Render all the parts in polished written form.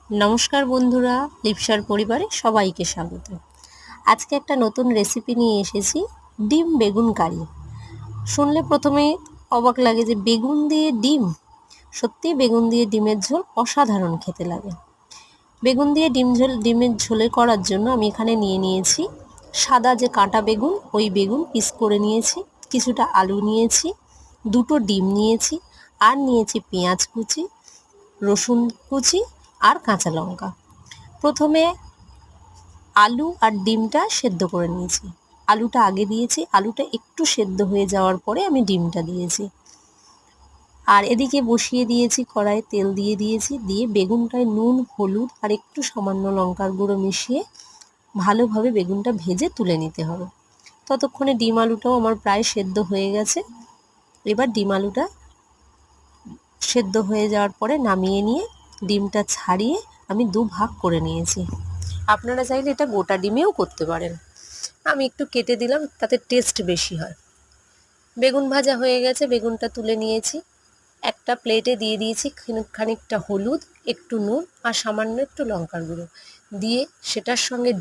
নমস্কার বন্ধুরা, লিপসার পরিবারে সবাইকে স্বাগত। আজকে একটা নতুন রেসিপি নিয়ে এসেছি, ডিম বেগুন কারি। শুনলে প্রথমে অবাক লাগে যে বেগুন দিয়ে ডিম। সত্যিই বেগুন দিয়ে ডিমের ঝোল অসাধারণ খেতে লাগে। বেগুন দিয়ে ডিমের ঝোলে করার জন্য আমি এখানে নিয়ে নিয়েছি সাদা যে কাঁটা বেগুন, ওই বেগুন পিস করে নিয়েছি, কিছুটা আলু নিয়েছি, দুটো ডিম নিয়েছি, আর নিয়েছি পেঁয়াজ কুচি, রসুন কুচি আর কাঁচা লঙ্কা। প্রথমে আলু আর ডিমটা সেদ্ধ করে নিয়েছি। আলুটা আগে দিয়েছি, আলুটা একটু সেদ্ধ হয়ে যাওয়ার পরে আমি ডিমটা দিয়েছি। আর এদিকে বসিয়ে দিয়েছি কড়াইয়ে তেল দিয়ে দিয়েছি, দিয়ে বেগুনটায় নুন, হলুদ আর একটু সামান্য লঙ্কার গুঁড়ো মিশিয়ে ভালোভাবে বেগুনটা ভেজে তুলে নিতে হবে। ততক্ষণে ডিম আলুটাও আমার প্রায় সেদ্ধ হয়ে গেছে। এবার ডিম আলুটা সেদ্ধ হয়ে যাওয়ার পরে নামিয়ে নিয়ে ডিমটা ছাড়িয়ে আমি ভাগ করে নিয়েছি। আপনারা চাইলে এটা গোটা ডিমেও করতে পারেন। আমি একটু কেটে দিলাম, তাতে টেস্ট বেশি হয়। বেগুন ভাজা হয়ে গেছে, বেগুনটা তুলে নিয়েছি। একটা প্লেটে দিয়ে দিয়েছি খানিকটা হলুদ, একটু নুন আর সামান্য একটু লঙ্কার গুঁড়ো দিয়ে সেটার সঙ্গে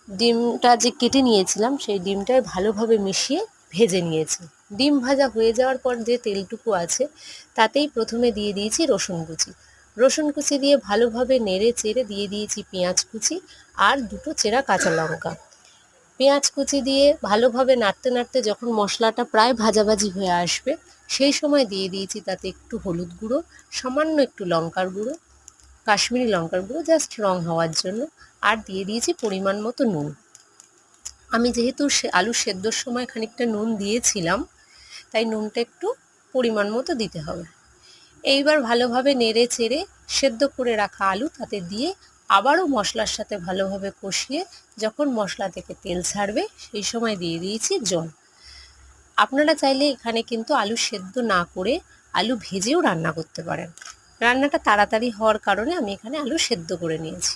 ডিমটা যে কেটে নিয়েছিলাম সেই ডিমটায় ভালোভাবে মিশিয়ে ভেজে নিয়েছি। ডিম ভাজা হয়ে যাওয়ার পর যে তেলটুকু আছে তাতেই প্রথমে দিয়ে দিয়েছি রসুন কুচি দিয়ে ভালোভাবে নেড়ে চেড়ে দিয়ে দিয়েছি পেঁয়াজ কুচি আর দুটো চেরা কাঁচা লঙ্কা। পেঁয়াজ কুচি দিয়ে ভালোভাবে নাড়তে নাড়তে যখন মশলাটা প্রায় ভাজাভাজি হয়ে আসবে সেই সময় দিয়ে দিয়েছি তাতে একটু হলুদ গুঁড়ো, সামান্য একটু লঙ্কার গুঁড়ো, কাশ্মীরি লঙ্কার গুঁড়ো জাস্ট রং হওয়ার জন্য, আর দিয়ে দিয়েছি পরিমাণ মতো নুন। আমি যেহেতু আলু সেদ্ধর সময় খানিকটা নুন দিয়েছিলাম, তাই নুনটা একটু পরিমাণ মতো দিতে হবে। এইবার ভালোভাবে নেড়ে চেড়ে সেদ্ধ করে রাখা আলু তাতে দিয়ে আবারও মশলার সাথে ভালোভাবে কষিয়ে যখন মশলা থেকে তেল ছাড়বে সেই সময় দিয়ে দিয়েছি জল। আপনারা চাইলে এখানে কিন্তু আলু সেদ্ধ না করে আলু ভেজেও রান্না করতে পারেন। রান্নাটা তাড়াতাড়ি হওয়ার কারণে আমি এখানে আলু সেদ্ধ করে নিয়েছি।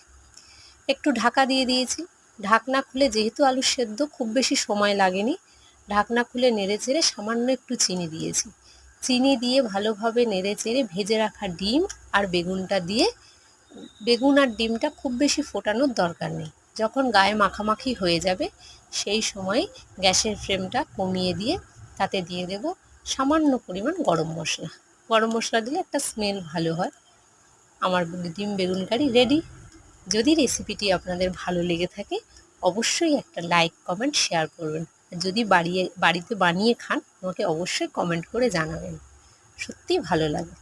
একটু ঢাকা দিয়ে দিয়েছি। ঢাকনা খুলে, যেহেতু আলু সেদ্ধ খুব বেশি সময় লাগেনি, ঢাকনা খুলে নেড়ে চেড়ে সামান্য একটু চিনি দিয়েছি। চিনি দিয়ে ভালোভাবে নেড়ে চেড়ে ভেজে রাখা ডিম আর বেগুনটা দিয়ে, বেগুন আর ডিমটা খুব বেশি ফোটানোর দরকার নেই। যখন গায়ে মাখামাখি হয়ে যাবে সেই সময় গ্যাসের ফ্লেমটা কমিয়ে দিয়ে তাতে দিয়ে দেব সামান্য পরিমাণ গরম মশলা। গরম মশলা দিলে একটা স্মেল ভালো হয়। আমার ডিম বেগুন কারি রেডি। যদি রেসিপিটি আপনাদের ভালো লেগে থাকে অবশ্যই একটা লাইক, কমেন্ট, শেয়ার করবেন। যদি বাড়িতে বানিয়ে খান আমাকে অবশ্যই কমেন্ট করে জানাবেন। সত্যিই ভালো লাগে।